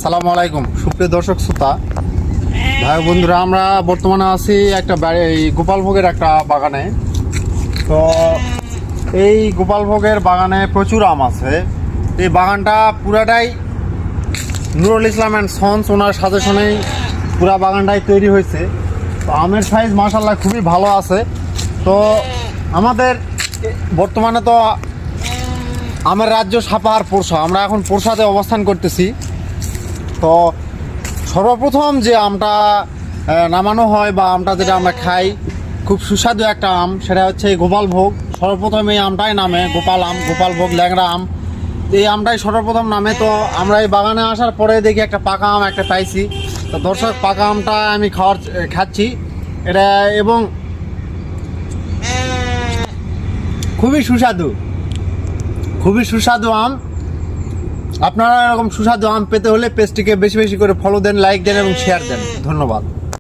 আসসালামু আলাইকুম সুপ্রিয় দর্শক শ্রোতা ভাই বন্ধুরা, আমরা বর্তমানে আছি একটা গোপালভোগের একটা বাগানে। তো এই গোপালভোগের বাগানে প্রচুর আম আছে। এই বাগানটা পুরাটাই নুরুল ইসলাম অ্যান্ড সন্স ওনার সাজেশনেই পুরা বাগানটাই তৈরি হয়েছে। তো আমের সাইজ মাশাআল্লাহ খুবই ভালো আছে। তো আমাদের বর্তমানে তো আমের রাজ্য সাপাহার পোরশা, আমরা এখন পোরশাতে অবস্থান করতেছি। তো সর্বপ্রথম যে আমটা নামানো হয় বা আমটা যেটা আমরা খাই, খুব সুস্বাদু একটা আম, সেটা হচ্ছে গোপালভোগ। সর্বপ্রথম এই আমটাই নামে গোপাল আম, গোপালভোগ ল্যাংড়া আম, এই আমটাই সর্বপ্রথম নামে। তো আমরা এই বাগানে আসার পরে দেখি একটা পাকা আম একটা পাইছি। তো দর্শক, পাকা আমটা আমি খাচ্ছি এটা, এবং খুবই সুস্বাদু আম। আপনারা এরকম সুস্বাদু আম পেতে হলে পেজটিকে বেশি বেশি করে ফলো দেন, লাইক দেন এবং শেয়ার দেন। ধন্যবাদ।